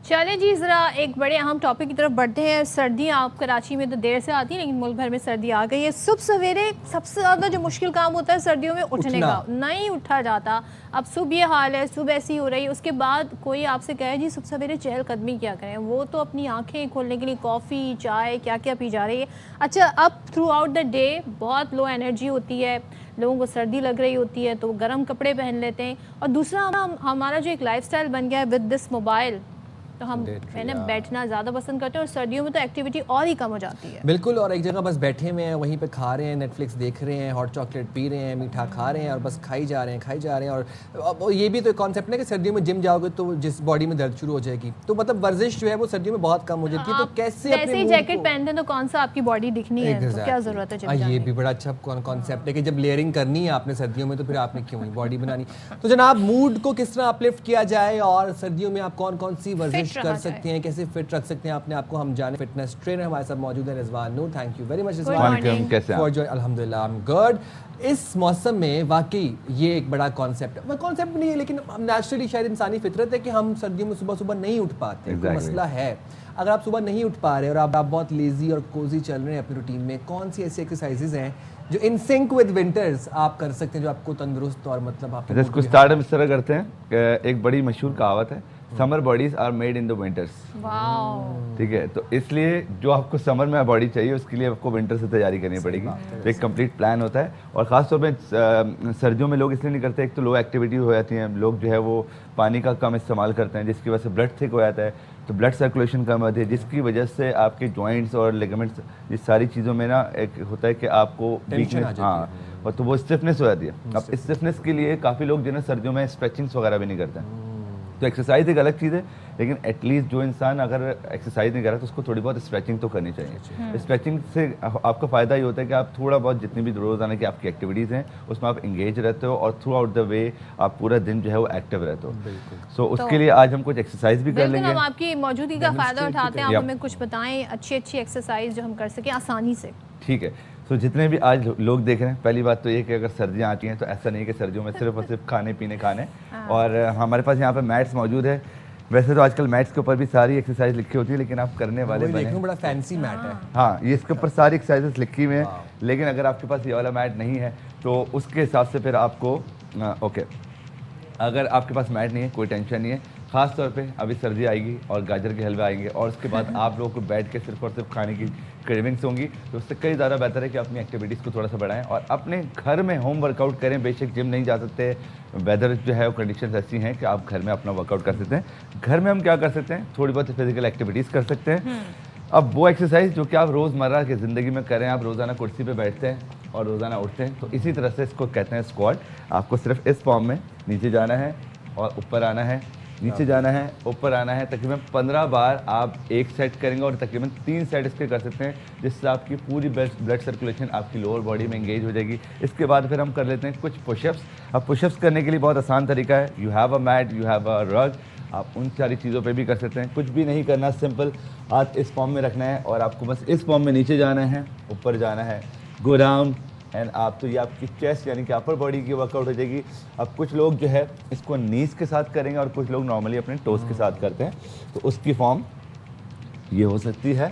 चलें जी, ज़रा एक बड़े अहम टॉपिक की तरफ बढ़ते हैं। सर्दियाँ आप कराची में तो देर से आती हैं, लेकिन मुल्क भर में सर्दी आ गई है। सुबह सवेरे सबसे ज़्यादा जो मुश्किल काम होता है सर्दियों में उठने का, नहीं उठा जाता। अब सुबह ये हाल है, सुबह ऐसी हो रही है, उसके बाद कोई आपसे कहे जी सुबह सवेरे चहलकदमी क्या करें, वो तो अपनी आंखें खोलने के लिए कॉफ़ी चाय क्या क्या पी जा रही है। अच्छा, अब थ्रू आउट द डे बहुत लो एनर्जी होती है, लोगों को सर्दी लग रही होती है तो गर्म कपड़े पहन लेते हैं। और दूसरा हमारा जो एक लाइफस्टाइल बन गया है विद दिस मोबाइल, तो हम बैठना ज़्यादा पसंद करते हैं, और सर्दियों में तो एक्टिविटी और ही कम हो जाती है। बिल्कुल, और एक जगह बस बैठे हुए हैं, वहीं पे खा रहे हैं, नेटफ्लिक्स देख रहे हैं, हॉट चॉकलेट पी रहे हैं, मीठा खा रहे हैं और बस खाई जा रहे हैं। और ये भी तो एक कॉन्सेप्ट है कि सर्दियों में जिम जाओगे तो जिस बॉडी में दर्द शुरू हो जाएगी, तो मतलब वर्जिश जो है वो सर्दियों में बहुत कम हो जाती है। तो कैसे ऐसे जैकेट पहनते हैं तो कौन सा आपकी बॉडी दिखनी है, तो क्या जरूरत है जिम जाने की? ये भी बड़ा अच्छा कॉन्सेप्ट है कि जब लेयरिंग करनी है आपने सर्दियों में, तो फिर आपने क्यों ही बॉडी बनानी। तो जनाब, मूड को किस तरह अपलिफ्ट किया जाए और सर्दियों में आप कौन कौन सी वर्जिश कर सकते हैं, कैसे फिट रख सकते हैं अपने आप को, हम जाने। फिटनेस ट्रेनर हमारे साथ मौजूद है Rizwan Noor. Thank you very much Rizwan for join. अल्हम्दुलिल्लाह आई एम गुड। इस मौसम में वाकई ये एक बड़ा कॉन्सेप्ट है, कॉन्सेप्ट नहीं है लेकिन नेचुरली शायद इंसानी फितरत है कि हम सर्दियों में सुबह सुबह नहीं उठ पाते। कोई मसला है, अगर आप सुबह नहीं उठ पा रहे और आप बहुत लेजी और कोजी चल रहे हैं अपनी रूटीन में, कौन सी ऐसी एक्सरसाइजेज हैं जो इन सिंक विद विंटर्स आप कर सकते हैं, जो आपको तंदुरुस्त और मतलब आप इसको स्टार्ट हम इस तरह करते हैं। एक बड़ी मशहूर कहावत है, summer bodies are made in the winters. ठीक है, तो इसलिए जो आपको समर में बॉडी चाहिए उसके लिए आपको विंटर से तैयारी करनी पड़ेगी। तो एक कंप्लीट प्लान होता है, और ख़ासतौर पे सर्दियों में लोग इसलिए नहीं करते, एक तो लो एक्टिविटी हो जाती है, लोग जो है वो पानी का कम इस्तेमाल करते हैं, जिसकी वजह से ब्लड थिक हो जाता है, तो ब्लड सर्कुलेशन कम होती है, जिसकी वजह से आपके जॉइंट्स और लिगामेंट्स, ये सारी चीज़ों में ना एक होता है कि आपको वीकनेस, हाँ, और तो वो स्टिफनेस हो जाती है। अब इस स्टिफनेस के लिए काफ़ी लोग जो है सर्दियों में स्ट्रेचिंग्स वगैरह भी नहीं करते हैं। तो एक्सरसाइज एक अलग चीज़ है, लेकिन एटलीस्ट जो इंसान अगर एक्सरसाइज नहीं कर रहा तो उसको थोड़ी बहुत स्ट्रेचिंग तो करनी चाहिए। स्ट्रेचिंग से आपका फ़ायदा ये होता है कि आप थोड़ा बहुत जितनी भी रोज़ाना की आपकी एक्टिविटीज़ हैं उसमें आप इंगेज रहते हो, और थ्रू आउट द वे आप पूरा दिन जो है वो एक्टिव रहते हो। सो उसके लिए आज हम कुछ एक्सरसाइज भी कर लेंगे। हम आपकी मौजूदगी का फ़ायदा उठाते हैं, आप हमें कुछ बताएं अच्छी अच्छी एक्सरसाइज जो हम कर सकें आसानी से। ठीक है, तो जितने भी आज लोग देख रहे हैं, पहली बात तो ये कि अगर सर्दियाँ आती हैं तो ऐसा नहीं कि सर्दियों में सिर्फ और सिर्फ खाने पीने खाने, और हमारे पास यहाँ पे मैट्स मौजूद है। वैसे तो आजकल मैट्स के ऊपर भी सारी एक्सरसाइज लिखी होती है, लेकिन आप करने वाले बड़ा फैंसी मैट है। हाँ, ये इसके ऊपर सारी एक्सरसाइजेस लिखी हुई हैं, लेकिन अगर आपके पास ये वाला मैट नहीं है तो उसके हिसाब से फिर आपको ओके, अगर आपके पास मैट नहीं है कोई टेंशन नहीं है। ख़ास तौर पे अभी सर्दी आएगी और गाजर के हलवे आएंगे, और उसके बाद आप लोगों को बैठ के सिर्फ और सिर्फ खाने की क्रेविंग्स होंगी, तो उससे कई ज़्यादा बेहतर है कि अपनी एक्टिविटीज़ को थोड़ा सा बढ़ाएं और अपने घर में होम वर्कआउट करें। बेशक जिम नहीं जा सकते, वेदर जो है वो कंडीशंस ऐसी हैं कि आप घर में अपना वर्कआउट कर सकते हैं। घर में हम क्या कर सकते हैं, थोड़ी बहुत फिजिकल एक्टिविटीज़ कर सकते हैं। अब वो एक्सरसाइज जो कि आप रोज़मर्रा की ज़िंदगी में करें, आप रोज़ाना कुर्सी पे बैठते हैं और रोज़ाना उठते हैं, तो इसी तरह से इसको कहते हैं स्क्वाट। आपको सिर्फ इस फॉर्म में नीचे जाना है और ऊपर आना है, नीचे जाना है, ऊपर आना है। तकरीबन 15 बार आप एक सेट करेंगे और तकरीबन 3 सेट इसके कर सकते हैं, जिससे आपकी पूरी ब्लड सर्कुलेशन आपकी लोअर बॉडी में एंगेज हो जाएगी। इसके बाद फिर हम कर लेते हैं कुछ पुशअप्स। अब पुशअप्स करने के लिए बहुत आसान तरीका है, you have a mat, you have a rug, आप उन सारी चीज़ों पे भी कर सकते हैं। कुछ भी नहीं करना, सिंपल हाथ इस फॉर्म में रखना है और आपको बस इस फॉर्म में नीचे जाना है, ऊपर जाना है, गो डाउन एंड आप, तो ये आपकी चेस्ट यानी कि अपर बॉडी की वर्कआउट हो जाएगी। अब कुछ लोग जो है इसको नीज के साथ करेंगे और कुछ लोग नॉर्मली अपने टोस के साथ करते हैं, तो उसकी फॉर्म ये हो सकती है।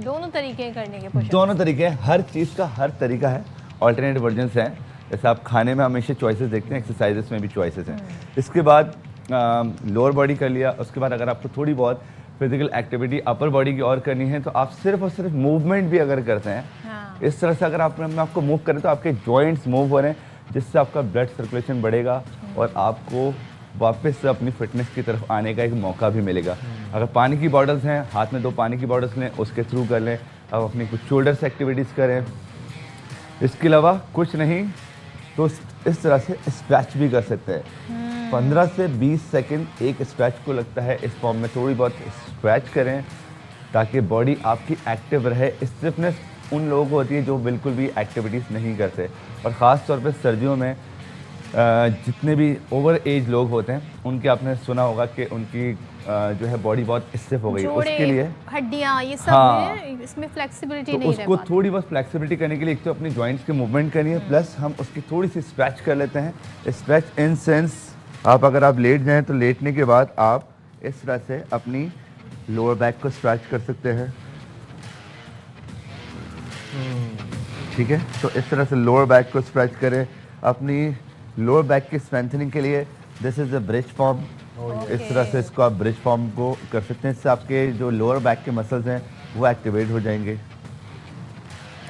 दोनों तरीके करने के, दोनों तरीके, हर चीज़ का हर तरीका है, ऑल्टरनेटिव वर्जन्स हैं। जैसे आप खाने में हमेशा चॉइसेस देखते हैं, एक्सरसाइजेस में भी चॉइसेस हैं। इसके बाद लोअर बॉडी कर लिया, उसके बाद अगर आपको थोड़ी बहुत फिजिकल एक्टिविटी अपर बॉडी की और करनी है, तो आप सिर्फ और सिर्फ मूवमेंट भी अगर करते हैं, इस तरह से अगर आप अपने आप को मूव करें तो आपके जॉइंट्स मूव हो रहे हैं, जिससे आपका ब्लड सर्कुलेशन बढ़ेगा और आपको वापस से अपनी फिटनेस की तरफ आने का एक मौका भी मिलेगा। अगर पानी की बॉटल्स हैं, हाथ में 2 पानी की बॉटल्स लें, उसके थ्रू कर लें। अब अपनी कुछ शोल्डर्स एक्टिविटीज़ करें। इसके अलावा कुछ नहीं तो इस तरह से स्ट्रेच भी कर सकते हैं। 15 से 20 सेकंड एक स्ट्रेच को लगता है। इस फॉर्म में थोड़ी बहुत स्ट्रेच करें ताकि बॉडी आपकी एक्टिव रहे। स्टिफनेस उन लोगों को होती है जो बिल्कुल भी एक्टिविटीज़ नहीं करते, और ख़ास तौर पे सर्दियों में जितने भी ओवर एज लोग होते हैं उनके, आपने सुना होगा कि उनकी जो है बॉडी बहुत स्टिफ हो गई, उसके लिए हड्डियां ये सब इसमें फ्लेक्सिबिलिटी तो नहीं रह उसको पाती। थोड़ी बहुत फ्लेक्सिबिलिटी करने के लिए एक तो अपनी जॉइंट्स के मूवमेंट करनी है, प्लस हम उसकी थोड़ी सी स्ट्रेच कर लेते हैं। स्ट्रेच इन सेंस, आप अगर आप लेट जाएं तो लेटने के बाद आप इस तरह से अपनी लोअर बैक को स्ट्रेच कर सकते हैं। ठीक है, तो इस तरह से लोअर बैक को स्ट्रेच करें अपनी लोअर बैक की स्ट्रेंथनिंग के लिए। This is a bridge form. इस तरह से इसको आप ब्रिज फॉर्म को कर सकते हैं। इससे आपके जो लोअर बैक के मसल्स हैं वो एक्टिवेट हो जाएंगे।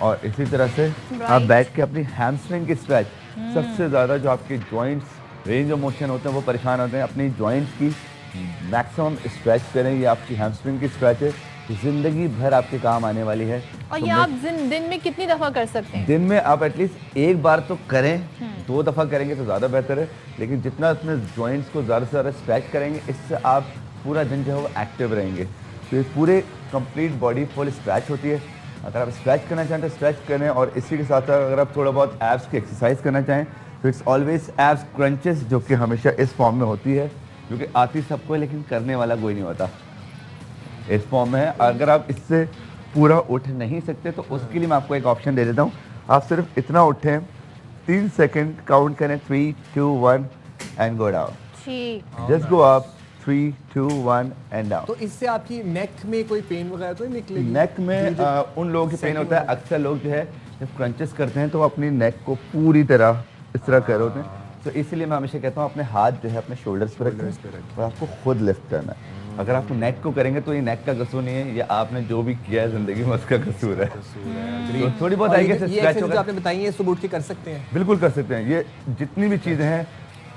और इसी तरह से आप बैठ के अपनी हैमस्ट्रिंग की स्ट्रेच, सबसे ज़्यादा जो आपके जॉइंट्स रेंज ऑफ मोशन होते हैं वो परेशान होते हैं, अपनी जॉइंट्स की मैक्सिमम स्ट्रेच करें। ये आपकी हैमस्ट्रिंग की स्ट्रेच है, जिंदगी भर आपके काम आने वाली है। और तो ये आप दिन में कितनी दफ़ा कर सकते हैं? दिन में आप एटलीस्ट एक बार तो करें, 2 दफ़ा करेंगे तो ज़्यादा बेहतर है। लेकिन जितना अपने जॉइंट्स को ज़्यादा से ज़्यादा स्ट्रेच करेंगे, इससे आप पूरा दिन जो है वो एक्टिव रहेंगे। तो ये पूरे कंप्लीट बॉडी फुल स्ट्रेच होती है। अगर आप स्ट्रेच करना चाहें तो स्ट्रेच करें, और इसी के साथ साथ अगर आप थोड़ा बहुत एब्स की एक्सरसाइज करना चाहें तो इट्स ऑलवेज एब्स क्रंचेस, जो कि हमेशा इस फॉर्म में होती है, जो कि आती सबको है लेकिन करने वाला कोई नहीं होता। इस फॉर्म में है। अगर आप इससे पूरा उठ नहीं सकते तो उसके लिए मैं आपको एक ऑप्शन दे देता हूँ। आप सिर्फ इतना उठें, 3 सेकंड काउंट करें, 3, 2, 1 एंड गो डाउन। ठीक, just go up, 3, 2, 1 and down. तो इससे आपकी नेक में कोई पेन वगैरह तो नहीं निकलेगी? नेक में उन लोगों की पेन होता है। अक्सर लोग जो है जब क्रंचेस करते हैं तो वो अपनी नेक को पूरी तरह इस तरह कर होते हैं। तो इसलिए मैं हमेशा कहता हूँ अपने हाथ जो है अपने शोल्डर्स पर रखें और आपको खुद लिफ्ट करना है। अगर आप नेक को करेंगे तो ये नेक का कसूर नहीं है, ये आपने जो भी किया है जिंदगी में उसका कसूर है। तो थोड़ी बहुत आएगी ये एक्सरसाइज जो आपने बताई है सुबह उठ के कर सकते हैं? बिल्कुल कर सकते हैं। ये जितनी भी चीज़ें हैं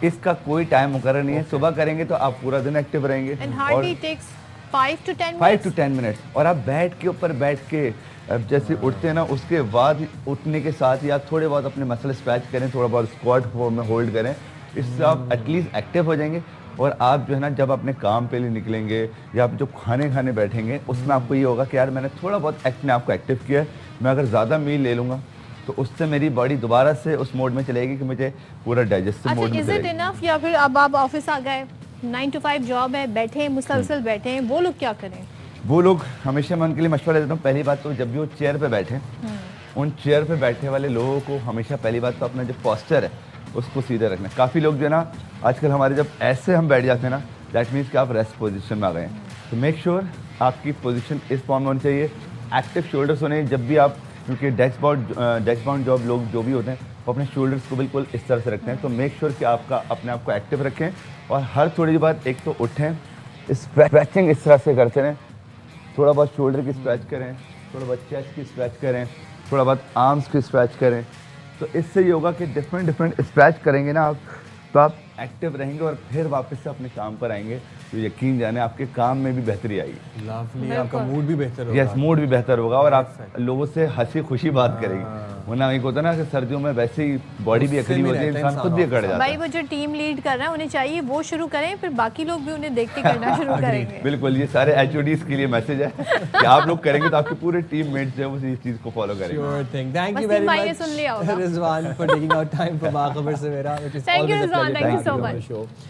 इसका कोई टाइम मुकर्रर नहीं है। सुबह करेंगे तो आप पूरा दिन एक्टिव रहेंगे। And hardly takes 5 to 10 5 to 10 minutes. और आप बेड के ऊपर बैठ के अब जैसे उठते हैं ना, उसके बाद उठने के साथ ही आप थोड़े बहुत अपने मसल स्ट्रेच करें, थोड़ा बहुत स्क्वाट फॉर्म में होल्ड करें। इससे आप एटलीस्ट एक्टिव हो जाएंगे। और आप जो है ना जब अपने काम पे लिए निकलेंगे या आप जब खाने खाने बैठेंगे, उसमें आपको ये होगा कि यार मैंने थोड़ा बहुत अपने आप को एक्टिव किया है। मैं अगर ज़्यादा मील ले लूँगा तो उससे मेरी बॉडी दोबारा से उस मोड में चलेगी कि मुझे पूरा डाइजेस्टिव मोड में इज इट इनफ, या फिर अब आप ऑफिस आ गए, 9 to 5 जॉब है, बैठे हैं मुसलसल बैठे हैं, वो लोग क्या करें? वो लोग हमेशा मैं उनके लिए मशवरा देता हूँ। पहली बात तो जब भी वो चेयर पे बैठे, उन चेयर पे बैठने वाले लोगों को हमेशा पहली बात तो अपना जो पोस्चर है उसको सीधे रखना। काफ़ी लोग जो है ना आजकल हमारे जब ऐसे हम बैठ जाते हैं ना, दैट मीन्स कि आप रेस्ट पोजीशन में आ गए हैं। तो मेक श्योर आपकी पोजीशन इस फॉर्म में होनी चाहिए। एक्टिव शोल्डर्स होने, जब भी आप, क्योंकि डेस्क बाउंड जॉब लोग जो भी होते हैं वो अपने शोल्डर्स को बिल्कुल इस तरह से रखते हैं। तो मेक श्योर कि आपका अपने आप को एक्टिव रखें और हर थोड़ी देर बाद एक तो उठें, स्ट्रेचिंग इस तरह से करते रहें। थोड़ा बहुत शोल्डर की स्ट्रेच करें, थोड़ा बहुत चेस्ट की स्ट्रेच करें, थोड़ा बहुत आर्म्स की स्ट्रेच करें। तो इससे ये होगा कि डिफरेंट स्ट्रेच करेंगे ना आप, तो आप एक्टिव रहेंगे और फिर वापस से अपने काम पर आएंगे। तो यकीन जाने आपके काम में भी बेहतरी आएगी। लवली, आपका मूड भी बेहतर होगा। यस, मूड भी बेहतर होगा और आप लोगों से हंसी खुशी बात करेंगे। वरना एक होता है ना कि सर्दियों में वैसे ही बॉडी भी अकड़ी होती है, इंसान खुद भी अकड़ जाता भाई है। वो जो टीम लीड कर रहा है उन्हें चाहिए वो शुरू करें, फिर बाकी लोग भी उन्हें देख के करना शुरू करेंगे। बिल्कुल, ये सारे HODs के लिए मैसेज है कि आप लोग करेंगे तो आपके पूरे टीम मेट्स जो है वो इस चीज को फॉलो करेंगे। Sure thing. Thank you Wasim very भाई ने much, सुन लिया होगा। Rizwan, for taking out time for बाखबर Savera. It is Thank you, always a Rizwan. pleasure Thank you having so on the much. show.